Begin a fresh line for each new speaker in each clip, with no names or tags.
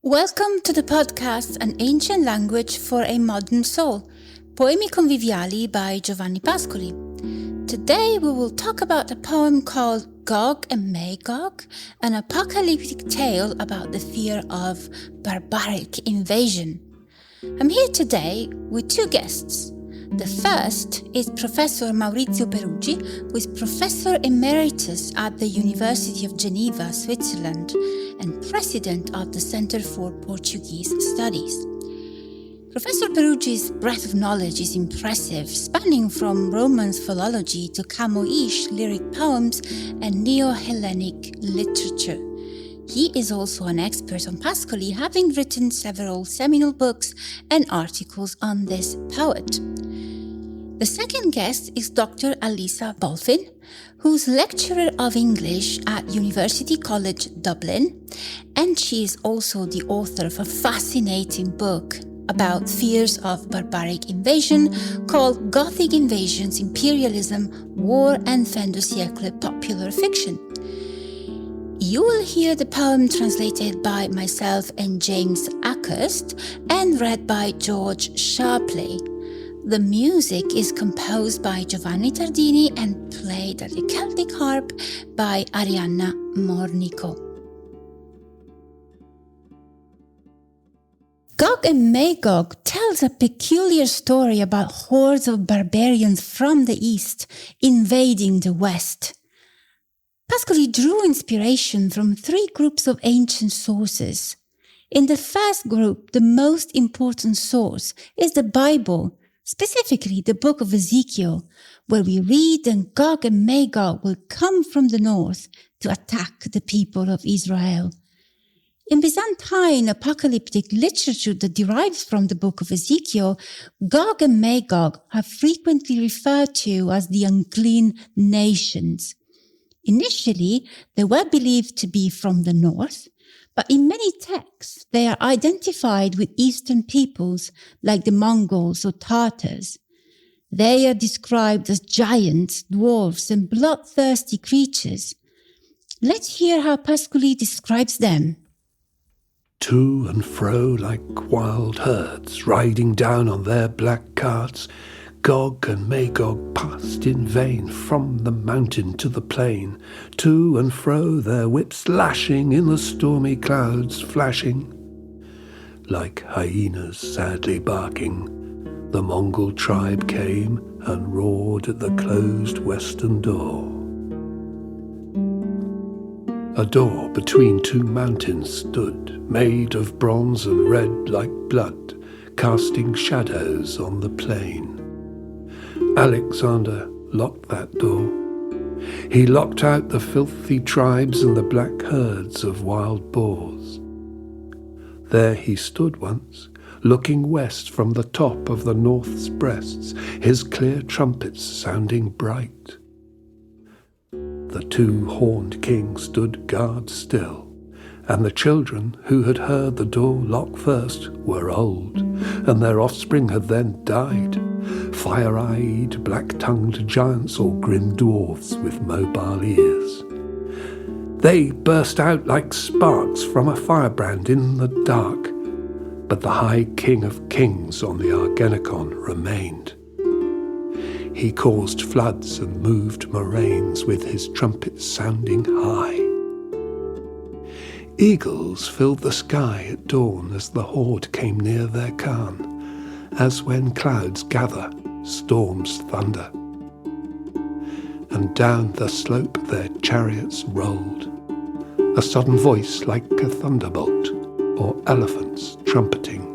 Welcome to the podcast An Ancient Language for a Modern Soul, Poemi Conviviali by Giovanni Pascoli. Today we will talk about a poem called Gog and Magog, an apocalyptic tale about the fear of barbaric invasion. I'm here today with two guests. The first is Professor Maurizio Perugi, who is Professor Emeritus at the University of Geneva, Switzerland, and President of the Center for Portuguese Studies. Professor Perugi's breadth of knowledge is impressive, spanning from Romance philology to Camoish lyric poems and Neo-Hellenic literature. He is also an expert on Pascoli, having written several seminal books and articles on this poet. The second guest is Dr. Ailise Bulfin, who's lecturer of English at University College Dublin, and she is also the author of a fascinating book about fears of barbaric invasion called Gothic Invasions, Imperialism, War and Fin de siècle Popular Fiction. You will hear the poem translated by myself and James Ackhurst and read by George Sharpley. The music is composed by Giovanni Tardini and played at the Celtic harp by Arianna Mornico. Gog and Magog tells a peculiar story about hordes of barbarians from the east invading the west. Pascoli drew inspiration from three groups of ancient sources. In the first group, the most important source is the Bible, specifically the book of Ezekiel, where we read that Gog and Magog will come from the north to attack the people of Israel. In Byzantine apocalyptic literature that derives from the book of Ezekiel, Gog and Magog are frequently referred to as the unclean nations. Initially, they were believed to be from the north, but in many texts, they are identified with Eastern peoples like the Mongols or Tartars. They are described as giants, dwarfs, and bloodthirsty creatures. Let's hear how Pascoli describes them.
To and fro like wild herds, riding down on their black carts, Gog and Magog passed in vain from the mountain to the plain. To and fro their whips lashing in the stormy clouds flashing. Like hyenas sadly barking, the Mongol tribe came and roared at the closed western door. A door between two mountains stood, made of bronze and red like blood, casting shadows on the plain. Alexander locked that door. He locked out the filthy tribes and the black herds of wild boars. There he stood once, looking west from the top of the north's breasts, his clear trumpets sounding bright. The two-horned king stood guard still, and the children who had heard the door lock first were old, and their offspring had then died, fire-eyed, black-tongued giants or grim dwarfs with mobile ears. They burst out like sparks from a firebrand in the dark, but the high king of kings on the Argenicon remained. He caused floods and moved moraines with his trumpets sounding high. Eagles filled the sky at dawn as the horde came near their Khan, as when clouds gather, storms thunder. And down the slope their chariots rolled, a sudden voice like a thunderbolt, or elephants trumpeting.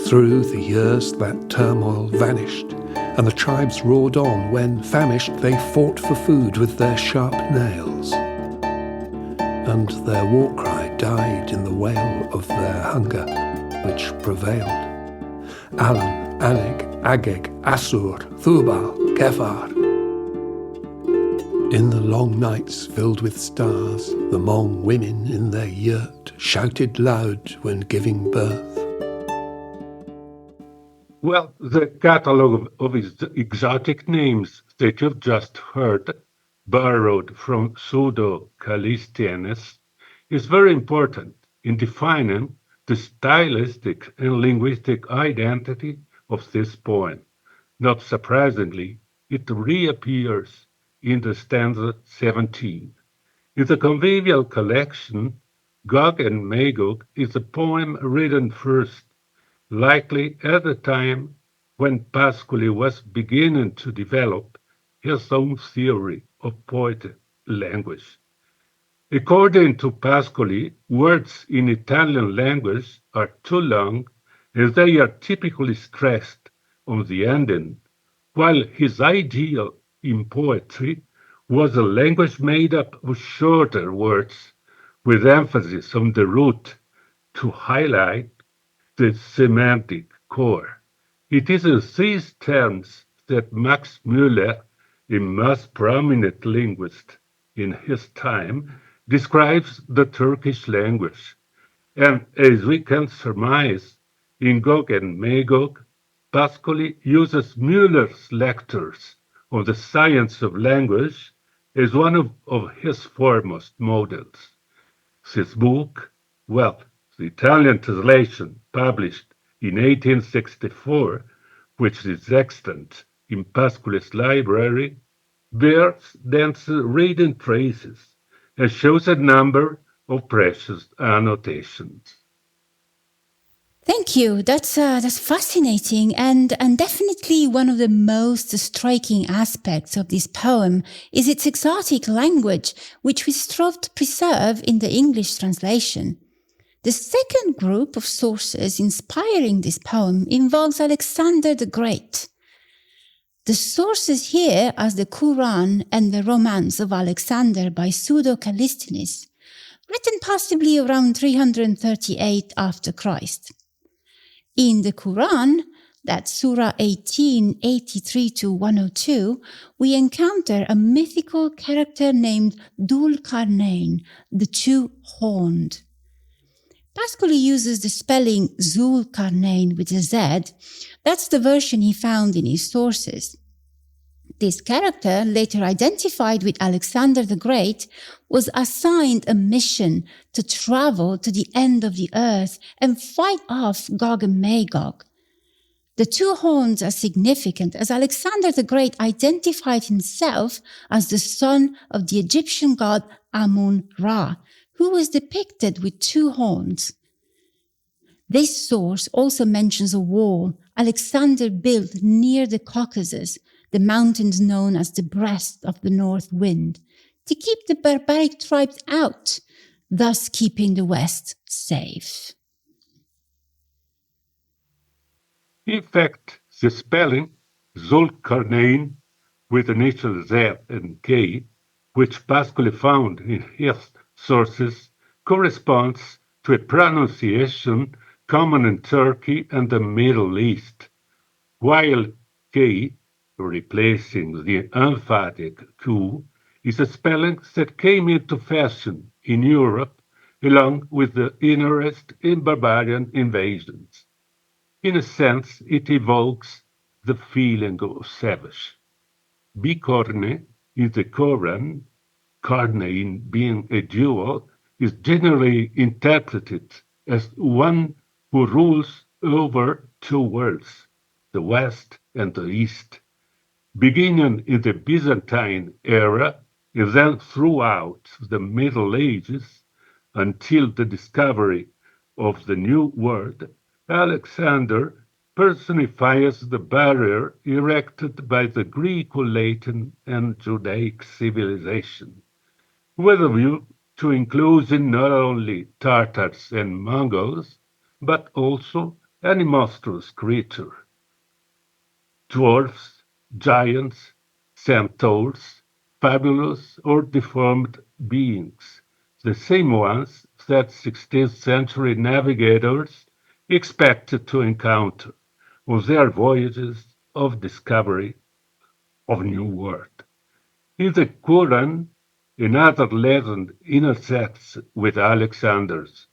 Through the years that turmoil vanished, and the tribes roared on when, famished, they fought for food with their sharp nails. And their war cry died in the wail of their hunger, which prevailed. Alan, Aneg, Ageg, Assur, Thubal, Kefar. In the long nights filled with stars, the Hmong women in their yurt shouted loud when giving birth.
Well, the catalogue of exotic names that you've just heard borrowed from Pseudo-Callisthenes is very important in defining the stylistic and linguistic identity of this poem. Not surprisingly, it reappears in the stanza 17. In the convivial collection, Gog and Magog is a poem written first, likely at the time when Pascoli was beginning to develop his own theory of poetic language. According to Pascoli, words in Italian language are too long as they are typically stressed on the ending, while his ideal in poetry was a language made up of shorter words with emphasis on the root to highlight the semantic core. It is in these terms that Max Müller, a most prominent linguist in his time, describes the Turkish language. And as we can surmise, in Gog and Magog, Pascoli uses Müller's lectures on the science of language as one of his foremost models. This book, well, the Italian translation published in 1864, which is extant in Pascoli's library, bears dense reading traces and shows a number of precious annotations.
Thank you. That's fascinating, and definitely one of the most striking aspects of this poem is its exotic language, which we strove to preserve in the English translation. The second group of sources inspiring this poem involves Alexander the Great. The sources here are the Quran and the Romance of Alexander by Pseudo-Callisthenes, written possibly around 338 after Christ. In the Quran, that's Surah 18, 83 to 102, we encounter a mythical character named Dhul Qarnayn, the two-horned. Pascoli uses the spelling Zul Qarnayn with a Z. That's the version he found in his sources. This character, later identified with Alexander the Great, was assigned a mission to travel to the end of the earth and fight off Gog and Magog. The two horns are significant as Alexander the Great identified himself as the son of the Egyptian god Amun-Ra, who was depicted with two horns. This source also mentions a wall Alexander built near the Caucasus, the mountains known as the breast of the north wind, to keep the barbaric tribes out, thus keeping the West safe.
In fact, the spelling Zulkarnain with the initials Z and K, which Pascoli found in his sources, corresponds to a pronunciation common in Turkey and the Middle East, while K, replacing the emphatic Q, is a spelling that came into fashion in Europe along with the interest in barbarian invasions. In a sense, it evokes the feeling of savage. Bicorne in the Koran, Karnain being a dual, is generally interpreted as one who rules over two worlds, the West and the East, beginning in the Byzantine era and then throughout the Middle Ages until the discovery of the New World. Alexander personifies the barrier erected by the Greco-Latin and Judaic civilization, with a view to including not only Tartars and Mongols, but also any monstrous creature, dwarfs, giants, centaurs, fabulous or deformed beings, the same ones that 16th century navigators expected to encounter on their voyages of discovery of new world. In the Quran, another legend intersects with Alexander's,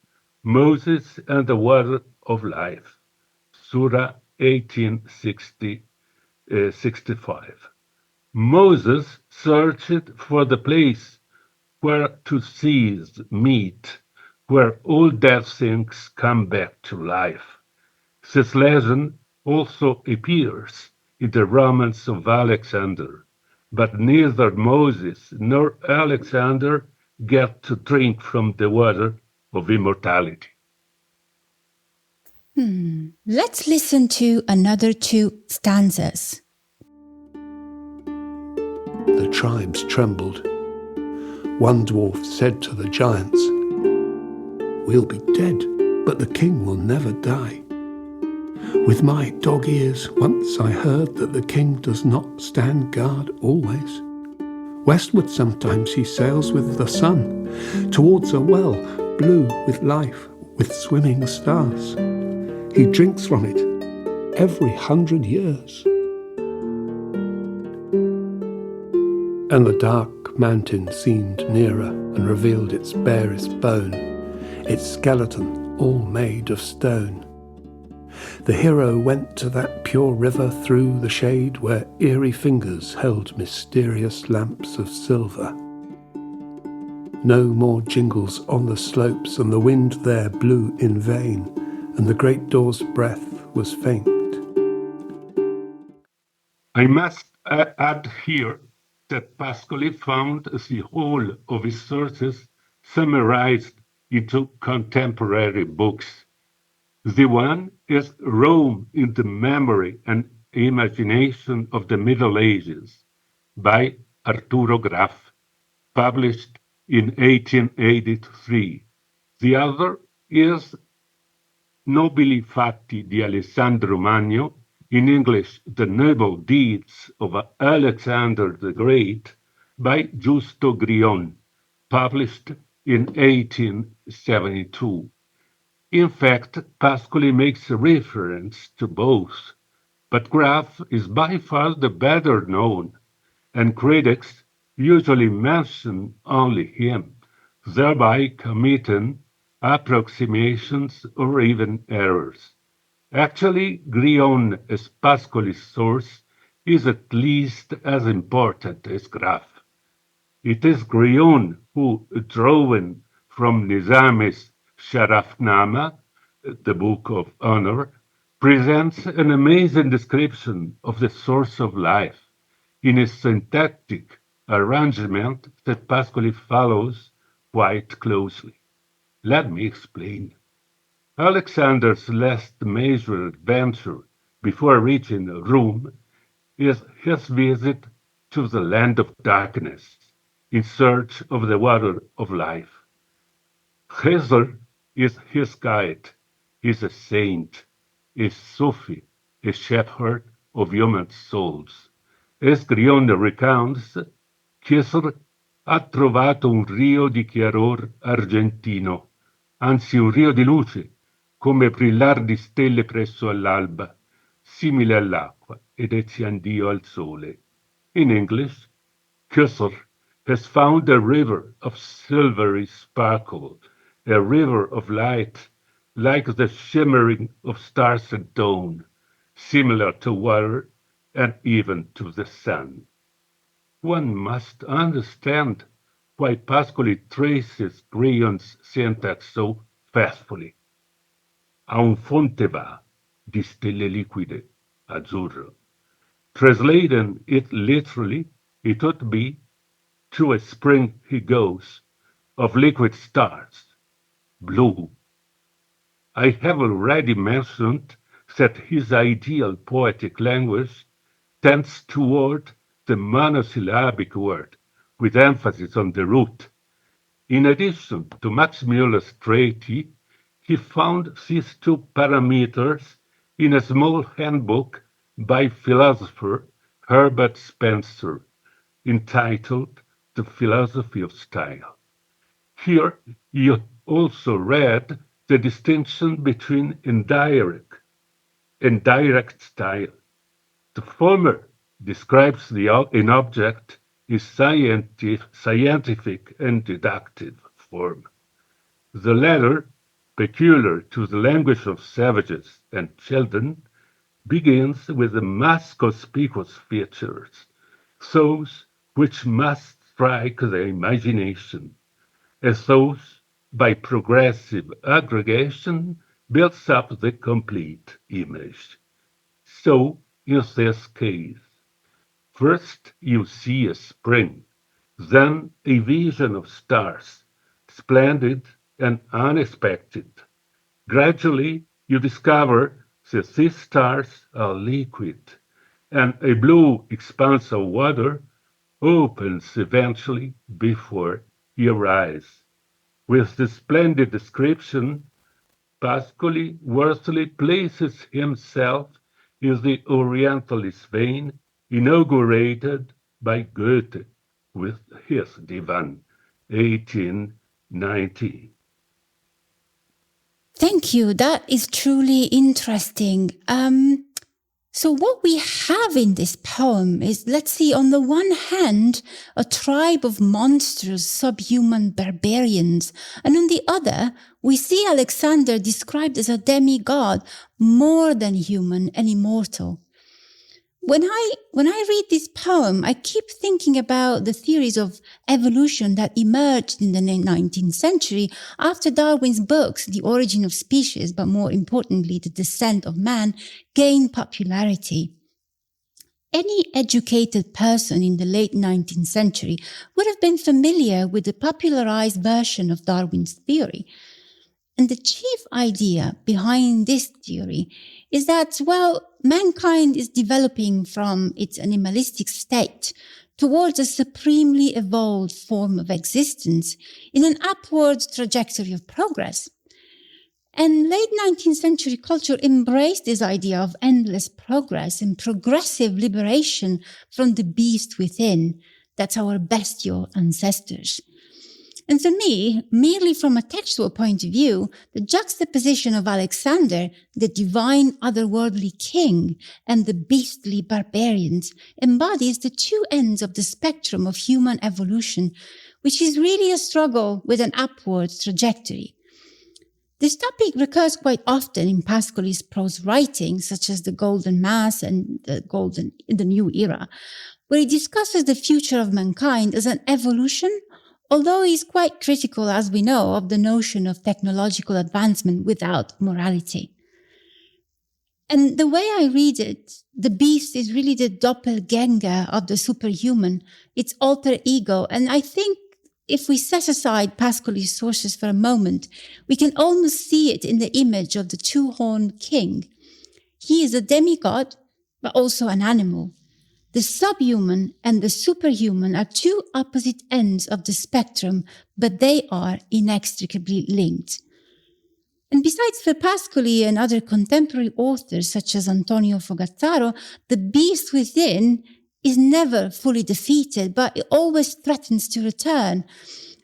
Moses and the Water of Life, Surah 1865. Moses searched for the place where to seize meat where all dead things come back to life. This legend also appears in the romance of Alexander, but neither Moses nor Alexander get to drink from the water of immortality.
Let's listen to another two stanzas.
The tribes trembled. One dwarf said to the giants, "We'll be dead, but the king will never die. With my dog ears once I heard that the king does not stand guard always. Westward sometimes he sails with the sun, towards a well blue with life, with swimming stars. He drinks from it every 100 years." And the dark mountain seemed nearer and revealed its barest bone, its skeleton all made of stone. The hero went to that pure river through the shade where eerie fingers held mysterious lamps of silver. No more jingles on the slopes, and the wind there blew in vain, and the great door's breath was faint.
I must add here that Pascoli found the whole of his sources summarized into contemporary books. The one is Rome in the Memory and Imagination of the Middle Ages by Arturo Graf, published in 1883. The other is Nobili Fatti di Alessandro Magno, in English The Noble Deeds of Alexander the Great, by Giusto Grion, published in 1872. In fact, Pascoli makes reference to both, but Graf is by far the better known, and critics usually mention only him, thereby committing approximations or even errors. Actually, Grion as Pascoli's source is at least as important as Graf. It is Grion who, drawing from Nizami's Sharafnama, the Book of Honor, presents an amazing description of the source of life in a syntactic arrangement that Pascoli follows quite closely. Let me explain. Alexander's last major adventure before reaching Rome is his visit to the land of darkness in search of the water of life. Khizr is his guide. He is a saint, a Sufi, a shepherd of human souls. As Grione recounts, Khizr ha trovato un rio di chiaror argentino, anzi un rio di luce, come brillar di stelle presso all'alba, simile all'acqua ed eziandio al sole. In English, Khizr has found a river of silvery sparkle, a river of light, like the shimmering of stars at dawn, similar to water and even to the sun. One must understand why Pascoli traces Grion's syntax so faithfully. A un fonte va di stelle liquide, azzurro. Translating it literally, it would be, to a spring he goes, of liquid stars, blue. I have already mentioned that his ideal poetic language tends toward the monosyllabic word, with emphasis on the root. In addition to Max Müller's treaty, he found these two parameters in a small handbook by philosopher Herbert Spencer, entitled The Philosophy of Style. Here you also read the distinction between indirect and direct style. The former describes an object in scientific and deductive form. The latter, peculiar to the language of savages and children, begins with the most conspicuous features, those which must strike the imagination, as those by progressive aggregation, builds up the complete image. So, in this case, first you see a spring, then a vision of stars, splendid and unexpected. Gradually, you discover that these stars are liquid, and a blue expanse of water opens eventually before your eyes. With this splendid description, Pascoli worthily places himself in the Orientalist vein inaugurated by Goethe with his Divan, 1890.
Thank you. That is truly interesting. So what we have in this poem is, let's see, on the one hand, a tribe of monstrous subhuman barbarians, and on the other, we see Alexander described as a demigod, more than human and immortal. When I read this poem, I keep thinking about the theories of evolution that emerged in the 19th century after Darwin's books, The Origin of Species, but more importantly, The Descent of Man, gained popularity. Any educated person in the late 19th century would have been familiar with the popularized version of Darwin's theory. And the chief idea behind this theory is that, well, mankind is developing from its animalistic state towards a supremely evolved form of existence in an upward trajectory of progress. And late 19th century culture embraced this idea of endless progress and progressive liberation from the beast within. That's our bestial ancestors. And for me, merely from a textual point of view, the juxtaposition of Alexander, the divine otherworldly king, and the beastly barbarians embodies the two ends of the spectrum of human evolution, which is really a struggle with an upward trajectory. This topic recurs quite often in Pascoli's prose writing, such as the Golden Mass and the New Era, where he discusses the future of mankind as an evolution, although he's quite critical, as we know, of the notion of technological advancement without morality. And the way I read it, the beast is really the doppelganger of the superhuman, its alter ego. And I think if we set aside Pascoli's sources for a moment, we can almost see it in the image of the two-horned king. He is a demigod, but also an animal. The subhuman and the superhuman are two opposite ends of the spectrum, but they are inextricably linked. And besides for Pascoli and other contemporary authors such as Antonio Fogazzaro, the beast within is never fully defeated, but it always threatens to return.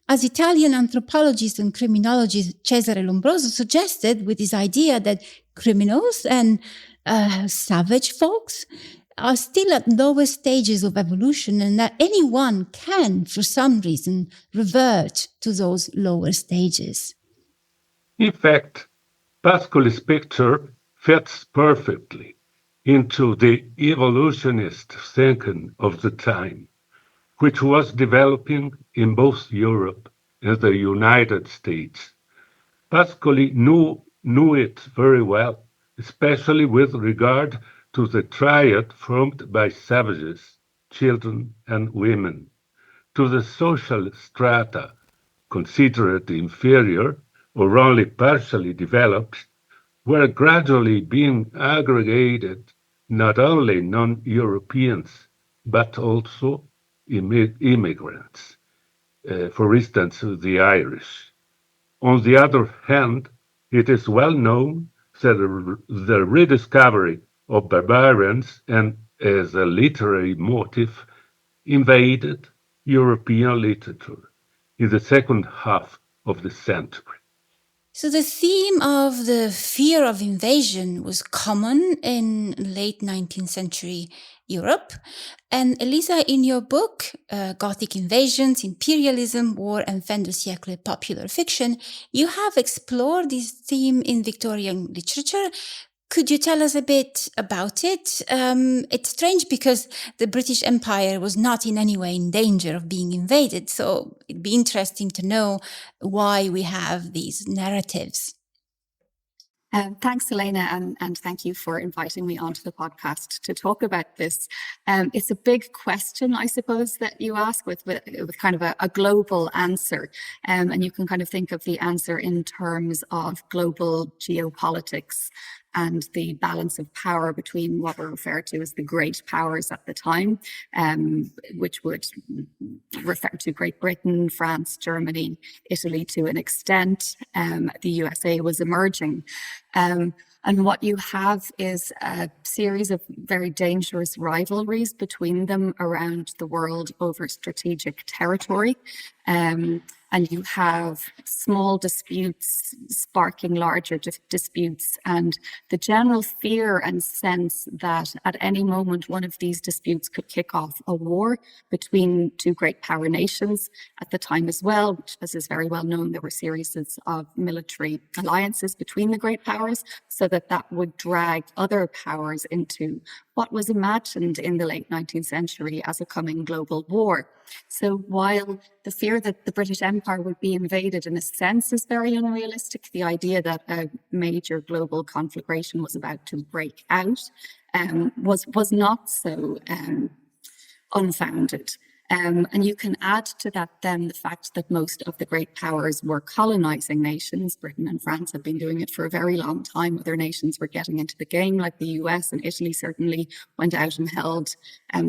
As Italian anthropologist and criminologist Cesare Lombroso suggested with his idea that criminals and savage folks are still at lower stages of evolution and that anyone can, for some reason, revert to those lower stages.
In fact, Pascoli's picture fits perfectly into the evolutionist thinking of the time, which was developing in both Europe and the United States. Pascoli knew it very well, especially with regard to the triad formed by savages, children, and women, to the social strata considered inferior or only partially developed, were gradually being aggregated not only non-Europeans, but also immigrants, for instance, the Irish. On the other hand, it is well known that the rediscovery of barbarians and as a literary motive invaded European literature in the second half of the century.
So the theme of the fear of invasion was common in late 19th century Europe. And Elisa, in your book, Gothic Invasions, Imperialism, War and Fin de siècle Popular Fiction, you have explored this theme in Victorian literature. Could you tell us a bit about it? It's strange because the British Empire was not in any way in danger of being invaded, so it'd be interesting to know why we have these narratives.
Thanks, Elena, and thank you for inviting me onto the podcast to talk about this. It's a big question, I suppose, that you ask with kind of a global answer. And you can kind of think of the answer in terms of global geopolitics and the balance of power between what were referred to as the great powers at the time, which would refer to Great Britain, France, Germany, Italy to an extent. The USA was emerging. And what you have is a series of very dangerous rivalries between them around the world over strategic territory. And you have small disputes sparking larger disputes, and the general fear and sense that at any moment one of these disputes could kick off a war between two great power nations at the time as well, which, as is very well known, there were series of military alliances between the great powers, so that would drag other powers into what was imagined in the late 19th century as a coming global war. So while the fear that the British Empire would be invaded in a sense is very unrealistic, the idea that a major global conflagration was about to break out was not so unfounded. And you can add to that then the fact that most of the great powers were colonizing nations. Britain and France have been doing it for a very long time. Other nations were getting into the game, like the US and Italy certainly went out and held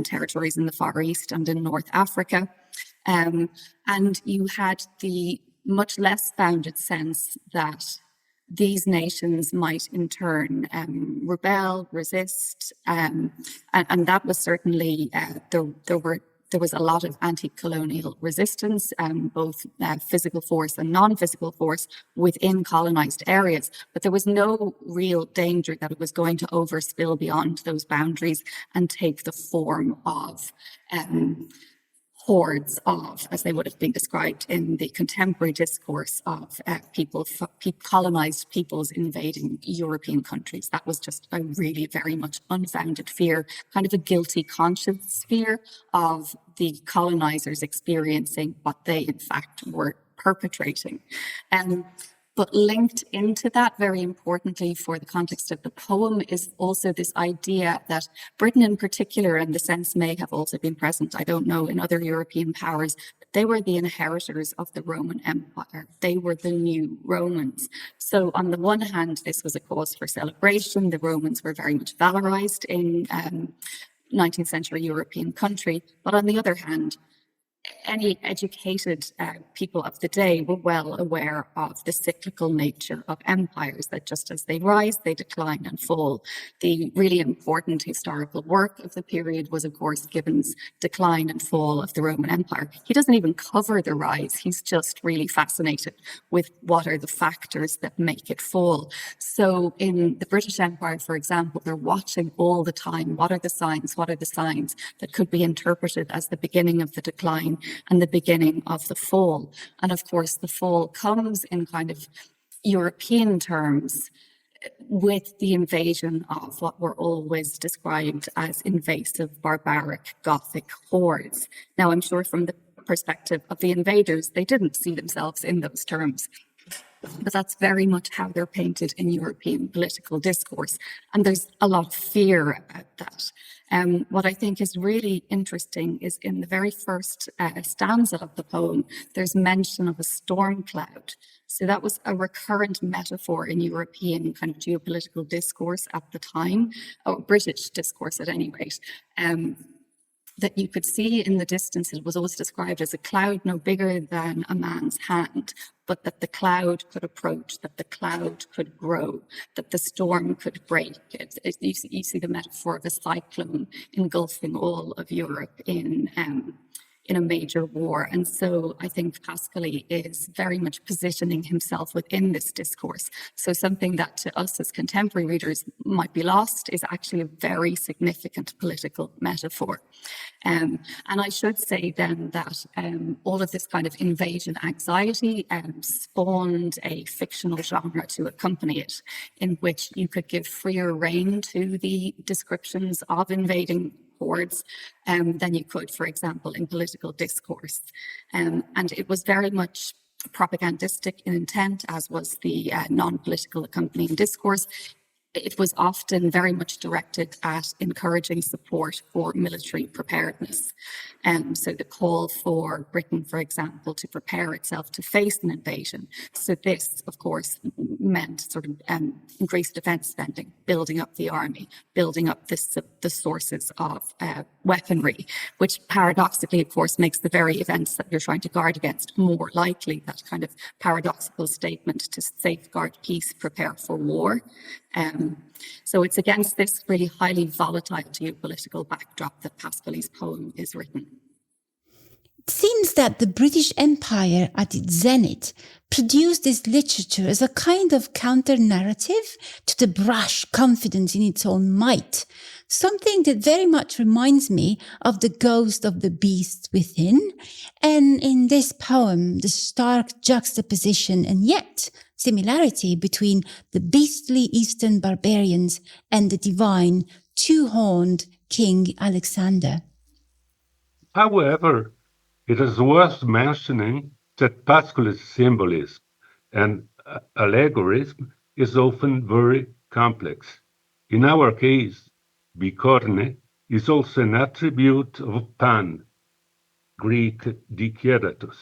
territories in the Far East and in North Africa. And you had the much less founded sense that these nations might in turn rebel, resist, and that was certainly, there was a lot of anti-colonial resistance, both physical force and non-physical force within colonized areas. But there was no real danger that it was going to overspill beyond those boundaries and take the form of hordes of, as they would have been described in the contemporary discourse, of colonized peoples invading European countries. That was just a really very much unfounded fear, kind of a guilty conscience fear of the colonizers experiencing what they in fact were perpetrating. But linked into that, very importantly for the context of the poem, is also this idea that Britain in particular, and the sense may have also been present, I don't know, in other European powers, they were the inheritors of the Roman Empire. They were the new Romans. So on the one hand, this was a cause for celebration. The Romans were very much valorized in 19th century European country. But on the other hand, any educated people of the day were well aware of the cyclical nature of empires, that just as they rise, they decline and fall. The really important historical work of the period was, of course, Gibbon's Decline and Fall of the Roman Empire. He doesn't even cover the rise. He's just really fascinated with what are the factors that make it fall. So in the British Empire, for example, they're watching all the time. What are the signs? What are the signs that could be interpreted as the beginning of the decline and the beginning of the fall? And of course, the fall comes in kind of European terms with the invasion of what were always described as invasive, barbaric, Gothic hordes. Now, I'm sure from the perspective of the invaders, they didn't see themselves in those terms. But that's very much how they're painted in European political discourse. And there's a lot of fear about that. What I think is really interesting is in the very first stanza of the poem, there's mention of a storm cloud. So that was a recurrent metaphor in European kind of geopolitical discourse at the time, or British discourse at any rate. That you could see in the distance. It was always described as a cloud no bigger than a man's hand, but that the cloud could approach, that the cloud could grow, that the storm could break. You see the metaphor of a cyclone engulfing all of Europe in in a major war. And so I think Pascali is very much positioning himself within this discourse. So something that to us as contemporary readers might be lost is actually a very significant political metaphor. And I should say then that all of this kind of invasion anxiety spawned a fictional genre to accompany it, in which you could give freer rein to the descriptions of invading hordes than you could, for example, in political discourse. And it was very much propagandistic in intent, as was the non-political accompanying discourse. It was often very much directed at encouraging support for military preparedness. So the call for Britain, for example, to prepare itself to face an invasion. So this, of course, meant sort of increased defence spending, building up the army, building up the sources of weaponry, which paradoxically, of course, makes the very events that you're trying to guard against more likely. That kind of paradoxical statement to safeguard peace, prepare for war. So it's against this really highly volatile geopolitical backdrop that Pascali's poem is written.
It seems that the British Empire at its zenith produced this literature as a kind of counter-narrative to the brash confidence in its own might, something that very much reminds me of the ghost of the beast within, and in this poem, the stark juxtaposition and yet similarity between the beastly Eastern barbarians and the divine two-horned King Alexander.
However, it is worth mentioning that Pascali's symbolism and allegorism is often very complex. In our case, bicorne is also an attribute of Pan, Greek dikeratos,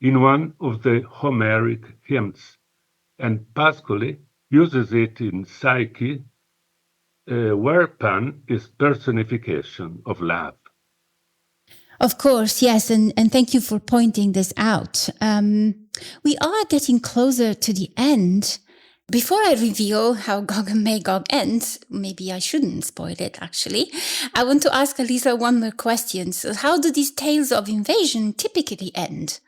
in one of the Homeric hymns, and Pascali uses it in Psyche, where Pan is personification of love.
Of course, yes, and thank you for pointing this out. We are getting closer to the end. Before I reveal how Gog and Magog ends, maybe I shouldn't spoil it actually, I want to ask Ailise one more question. So how do these tales of invasion typically end?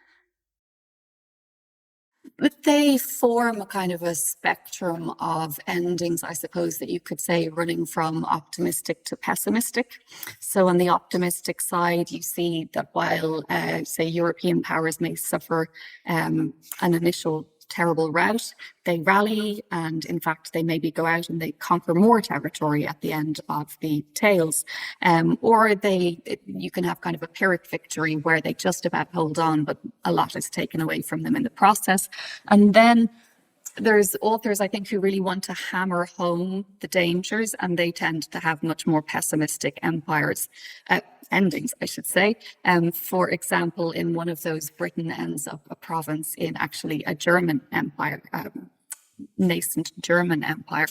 But they form a kind of a spectrum of endings, I suppose, that you could say, running from optimistic to pessimistic. So on the optimistic side, you see that while, say, European powers may suffer an initial terrible rout, they rally, and in fact they maybe go out and they conquer more territory at the end of the tales, or you can have kind of a Pyrrhic victory where they just about hold on, but a lot is taken away from them in the process. And then there's authors, I think, who really want to hammer home the dangers, and they tend to have much more pessimistic endings, I should say. For example, in one of those, Britain ends up a province in actually a German empire, nascent German empire,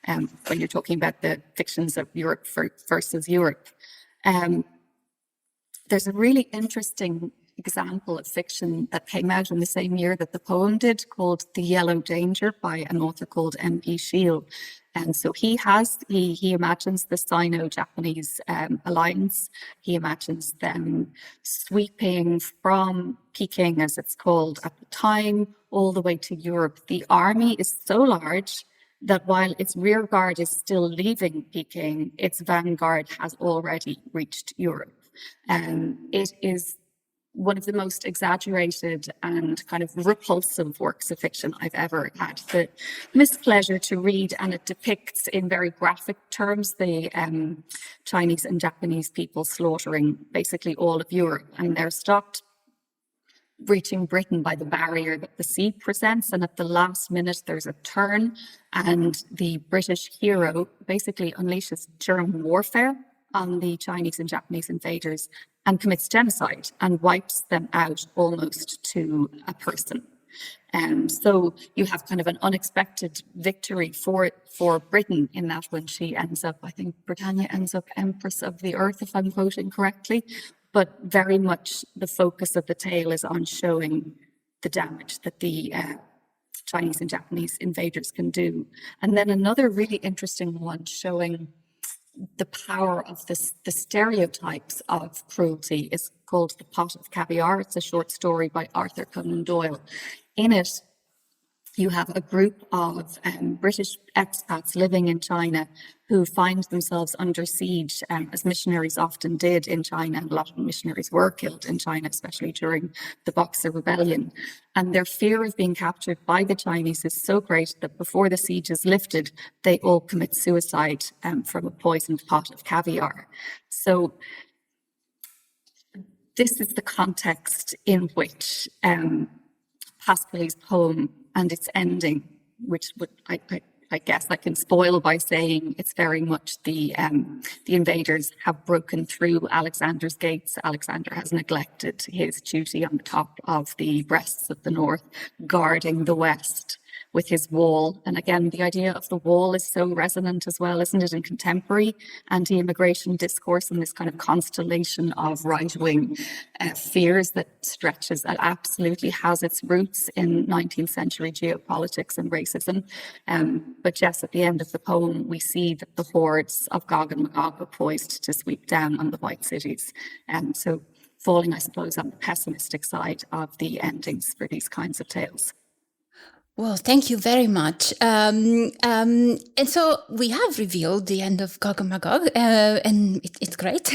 when you're talking about the fictions of Europe versus Europe. There's a really interesting example of fiction that came out in the same year that the poem did, called The Yellow Danger, by an author called M.P. Shield. And so he imagines the Sino-Japanese alliance. He imagines them sweeping from Peking, as it's called at the time, all the way to Europe. The army is so large that while its rear guard is still leaving Peking, its vanguard has already reached Europe. It is one of the most exaggerated and kind of repulsive works of fiction I've ever had the mispleasure to read, and it depicts in very graphic terms the Chinese and Japanese people slaughtering basically all of Europe, and they're stopped reaching Britain by the barrier that the sea presents, and at the last minute there's a turn, and the British hero basically unleashes germ warfare on the Chinese and Japanese invaders and commits genocide and wipes them out almost to a person. So you have kind of an unexpected victory for Britain, in that when she ends up, I think Britannia ends up Empress of the Earth, if I'm quoting correctly, but very much the focus of the tale is on showing the damage that the Chinese and Japanese invaders can do. And then another really interesting one showing the power of the stereotypes of cruelty is called The Pot of Caviar. It's a short story by Arthur Conan Doyle. In it, you have a group of British expats living in China who find themselves under siege, as missionaries often did in China. A lot of missionaries were killed in China, especially during the Boxer Rebellion. And their fear of being captured by the Chinese is so great that before the siege is lifted, they all commit suicide from a poisoned pot of caviar. So this is the context in which Pascali's poem and its ending, which would I guess I can spoil by saying it's very much the invaders have broken through Alexander's gates. Alexander has neglected his duty on the top of the breasts of the north, guarding the west with his wall. And again, the idea of the wall is so resonant as well, isn't it, in contemporary anti-immigration discourse, and this kind of constellation of right-wing fears that stretches, that absolutely has its roots in 19th century geopolitics and racism. But yes, at the end of the poem, we see that the hordes of Gog and Magog are poised to sweep down on the white cities. So falling, I suppose, on the pessimistic side of the endings for these kinds of tales.
Well, thank you very much. And so we have revealed the end of Gog and Magog, and it's great.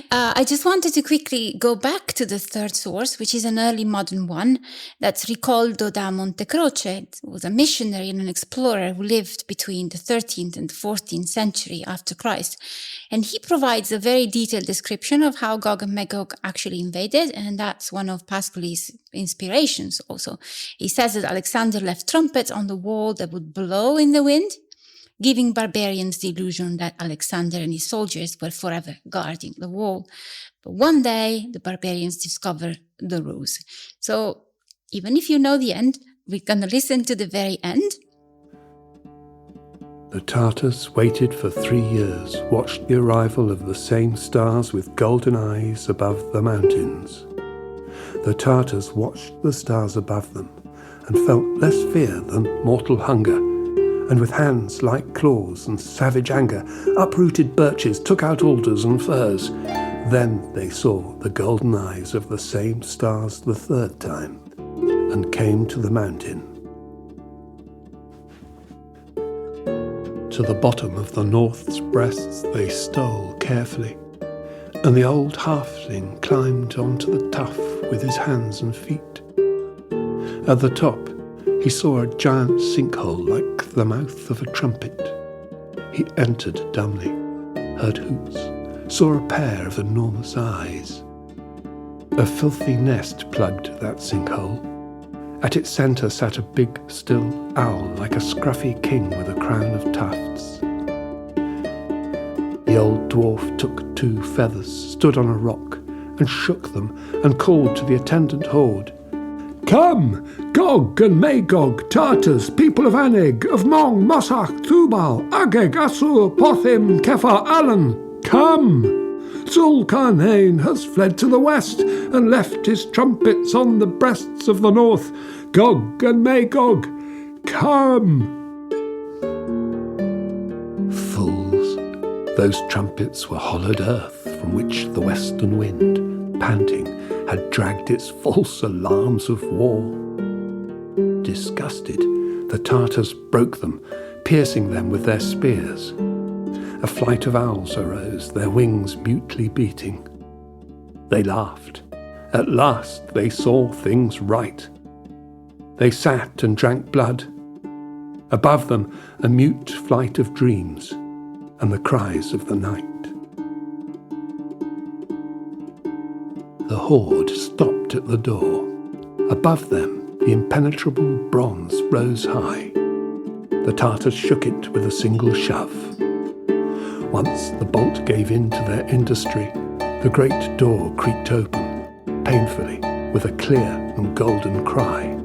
I just wanted to quickly go back to the third source, which is an early modern one. That's Ricoldo da Montecroce. It was a missionary and an explorer who lived between the 13th and 14th century after Christ. And he provides a very detailed description of how Gog and Magog actually invaded, and that's one of Pascali's inspirations also. He says that Alexander left trumpets on the wall that would blow in the wind, giving barbarians the illusion that Alexander and his soldiers were forever guarding the wall. But one day, the barbarians discover the ruse. So even if you know the end, we're going to listen to the very end.
The Tartars waited for 3 years, watched the arrival of the same stars with golden eyes above the mountains. The Tartars watched the stars above them and felt less fear than mortal hunger, and with hands like claws and savage anger, uprooted birches, took out alders and firs. Then they saw the golden eyes of the same stars the third time, and came to the mountain. To the bottom of the north's breasts they stole carefully, and the old halfling climbed onto the tuff with his hands and feet. At the top, he saw a giant sinkhole like the mouth of a trumpet. He entered dumbly, heard hoots, saw a pair of enormous eyes. A filthy nest plugged that sinkhole. At its centre sat a big, still owl like a scruffy king with a crown of tufts. The old dwarf took 2 feathers, stood on a rock, and shook them, and called to the attendant horde, "Come, Gog and Magog, Tartars, people of Aneg, of Mong, Mosach, Tubal, Ageg, Assur, Pothim, Kephar, Alan, come! Zulkarnain has fled to the west and left his trumpets on the breasts of the north. Gog and Magog, come!" Fools! Those trumpets were hollowed earth from which the western wind, panting, had dragged its false alarms of war. Disgusted, the Tartars broke them, piercing them with their spears. A flight of owls arose, their wings mutely beating. They laughed. At last they saw things right. They sat and drank blood. Above them, a mute flight of dreams and the cries of the night. The horde stopped at the door. Above them, the impenetrable bronze rose high. The Tartars shook it with a single shove. Once the bolt gave in to their industry, the great door creaked open, painfully, with a clear and golden cry.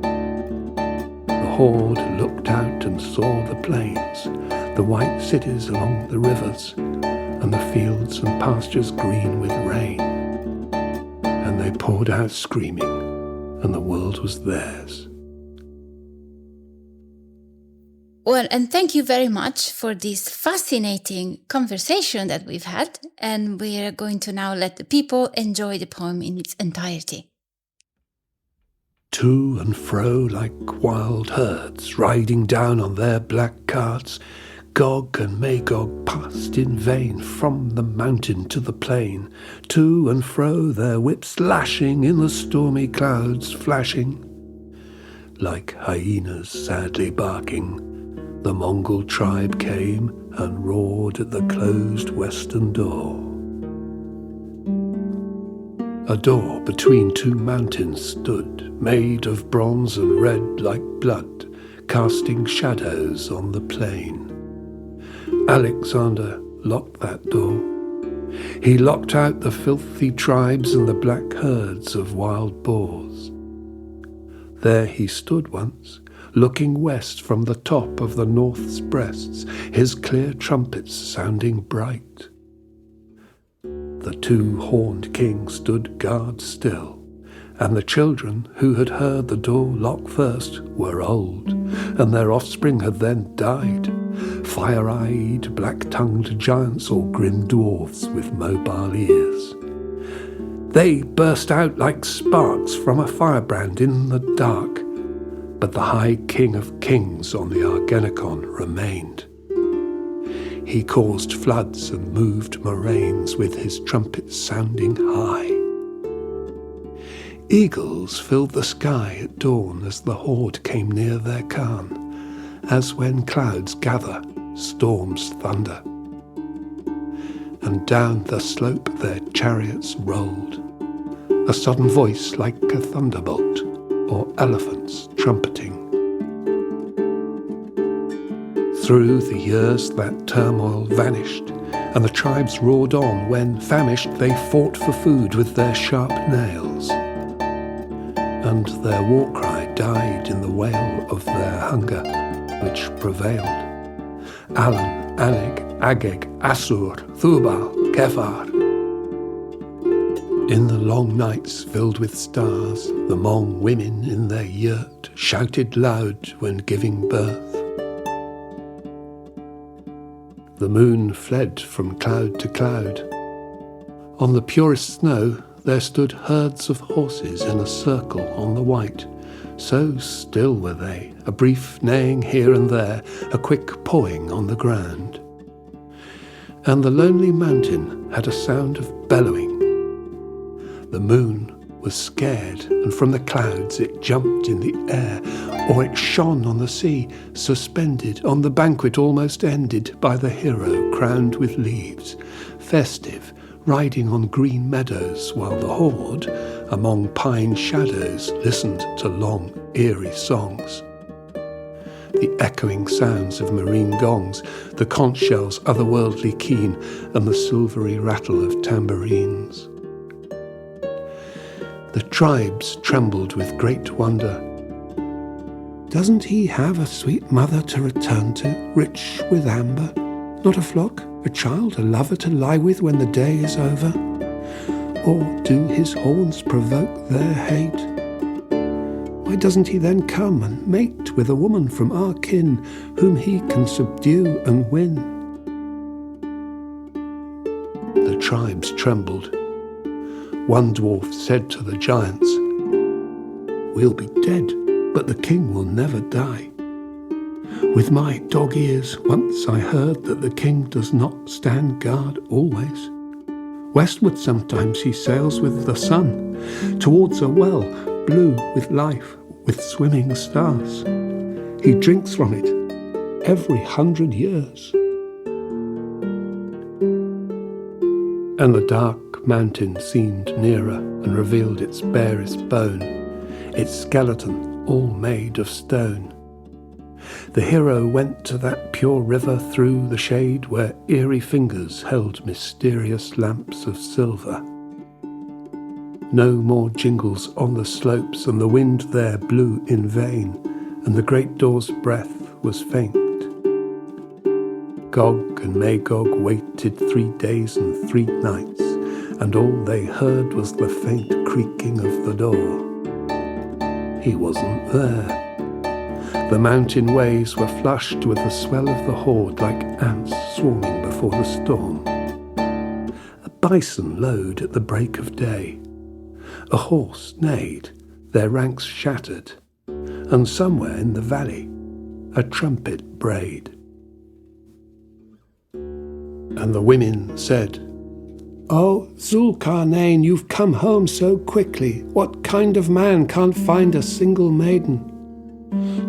The horde looked out and saw the plains, the white cities along the rivers, and the fields and pastures green with rain. And they poured out screaming, and the world was theirs.
Well, and thank you very much for this fascinating conversation that we've had. And we're going to now let the people enjoy the poem in its entirety.
To and fro like wild herds, riding down on their black carts, Gog and Magog passed in vain from the mountain to the plain. To and fro their whips lashing in the stormy clouds flashing. Like hyenas sadly barking, the Mongol tribe came and roared at the closed western door. A door between two mountains stood, made of bronze and red like blood, casting shadows on the plain. Alexander locked that door. He locked out the filthy tribes and the black herds of wild boars. There he stood once, looking west from the top of the north's breasts, his clear trumpets sounding bright. The two-horned king stood guard still, and the children who had heard the door lock first were old, and their offspring had then died, fire-eyed, black-tongued giants or grim dwarfs with mobile ears. They burst out like sparks from a firebrand in the dark, but the high king of kings on the Argenekon remained. He caused floods and moved moraines with his trumpets sounding high. Eagles filled the sky at dawn as the horde came near their Khan, as when clouds gather, storms thunder. And down the slope their chariots rolled, a sudden voice like a thunderbolt, or elephants trumpeting. Through the years that turmoil vanished, and the tribes roared on when, famished, they fought for food with their sharp nails. And their war cry died in the wail of their hunger, which prevailed. Alan, Anig, Agag, Assur, Thubal, Kephar. In the long nights filled with stars, the Hmong women in their yurt shouted loud when giving birth. The moon fled from cloud to cloud. On the purest snow there stood herds of horses in a circle on the white. So still were they, a brief neighing here and there, a quick pawing on the ground. And the lonely mountain had a sound of bellowing. The moon was scared, and from the clouds it jumped in the air, or it shone on the sea, suspended on the banquet almost ended by the hero crowned with leaves, festive, riding on green meadows, while the horde, among pine shadows, listened to long, eerie songs. The echoing sounds of marine gongs, the conch shells otherworldly keen, and the silvery rattle of tambourines. The tribes trembled with great wonder. Doesn't he have a sweet mother to return to, rich with amber? Not a flock, a child, a lover to lie with when the day is over? Or do his horns provoke their hate? Why doesn't he then come and mate with a woman from our kin, whom he can subdue and win? The tribes trembled. One dwarf said to the giants, "We'll be dead, but the king will never die. With my dog ears once I heard that the king does not stand guard always. Westward sometimes he sails with the sun, towards a well blue with life, with swimming stars. He drinks from it every 100 years." And the dark mountain seemed nearer and revealed its barest bone, its skeleton all made of stone. The hero went to that pure river through the shade where eerie fingers held mysterious lamps of silver. No more jingles on the slopes, and the wind there blew in vain, and the great door's breath was faint. Gog and Magog waited 3 days and 3 nights, and all they heard was the faint creaking of the door. He wasn't there. The mountain ways were flushed with the swell of the horde like ants swarming before the storm. A bison lowed at the break of day. A horse neighed, their ranks shattered, and somewhere in the valley a trumpet brayed. And the women said, "Oh, Zulkarnain, you've come home so quickly. What kind of man can't find a single maiden?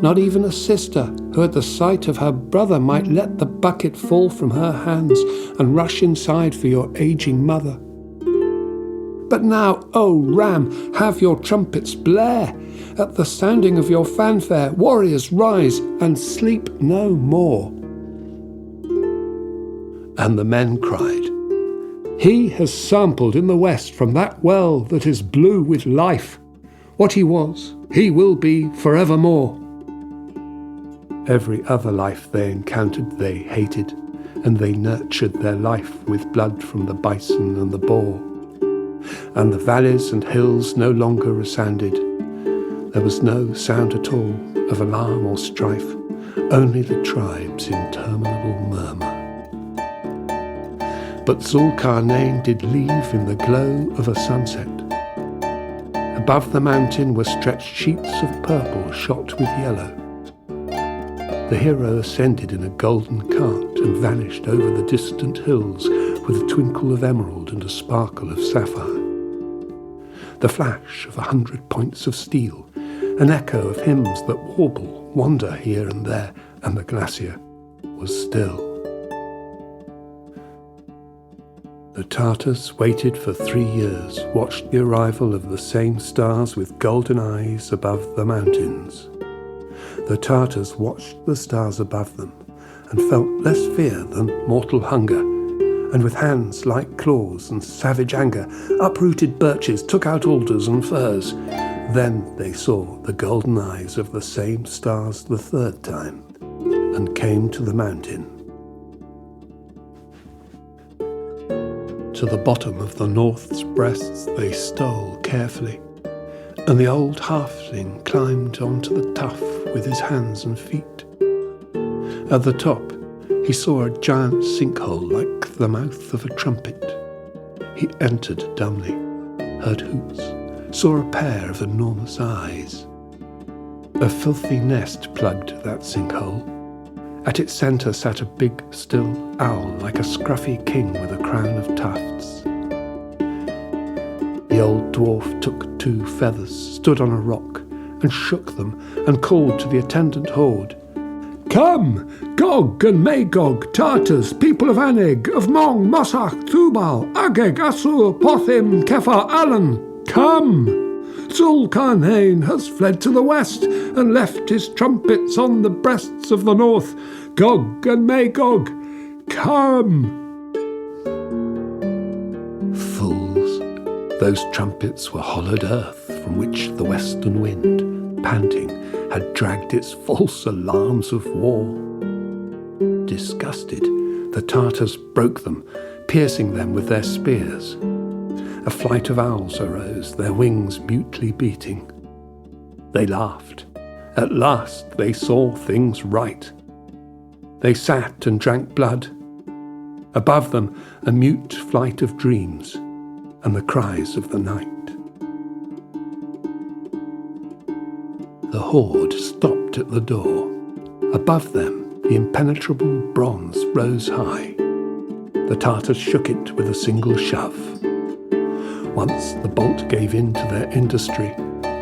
Not even a sister who at the sight of her brother might let the bucket fall from her hands and rush inside for your aging mother. But now, O Ram, have your trumpets blare. At the sounding of your fanfare, warriors rise and sleep no more." And the men cried, "He has sampled in the west from that well that is blue with life. What he was, he will be forevermore." Every other life they encountered they hated, and they nurtured their life with blood from the bison and the boar. And the valleys and hills no longer resounded. There was no sound at all of alarm or strife, only the tribe's interminable murmur. But Zulkarnain did leave in the glow of a sunset. Above the mountain were stretched sheets of purple shot with yellow. The hero ascended in a golden cart and vanished over the distant hills with a twinkle of emerald and a sparkle of sapphire. The flash of 100 points of steel, an echo of hymns that warble, wander here and there, and the glacier was still. The Tartars waited for 3 years, watched the arrival of the same stars with golden eyes above the mountains. The Tartars watched the stars above them and felt less fear than mortal hunger, and with hands like claws and savage anger, uprooted birches, took out alders and firs. Then they saw the golden eyes of the same stars the third time, and came to the mountain. To the bottom of the north's breasts they stole carefully, and the old halfling climbed onto the tuff with his hands and feet. At the top, he saw a giant sinkhole like the mouth of a trumpet. He entered dumbly, heard hoots, saw a pair of enormous eyes. A filthy nest plugged that sinkhole. At its centre sat a big, still owl like a scruffy king with a crown of tufts. The old dwarf took 2 feathers, stood on a rock, and shook them, and called to the attendant horde, "Come, Gog and Magog, Tartars, people of Aneg, of Mong, Mosach, Tubal, Ageg, Assur, Pothim, Kephar, Alan, come! Zulkarnain has fled to the west and left his trumpets on the breasts of the north. Gog and Magog, come!" Fools! Those trumpets were hollowed earth from which the western wind, panting, had dragged its false alarms of war. Disgusted, the Tartars broke them, piercing them with their spears. A flight of owls arose, their wings mutely beating. They laughed. At last they saw things right. They sat and drank blood. Above them, a mute flight of dreams and the cries of the night. The horde stopped at the door. Above them, the impenetrable bronze rose high. The Tartars shook it with a single shove. Once the bolt gave in to their industry,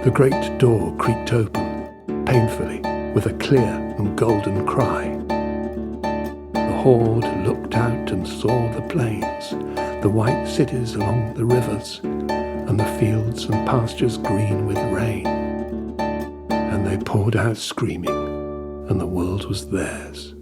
the great door creaked open, painfully, with a clear and golden cry. The horde looked out and saw the plains, the white cities along the rivers, and the fields and pastures green with rain. And they poured out screaming, and the world was theirs.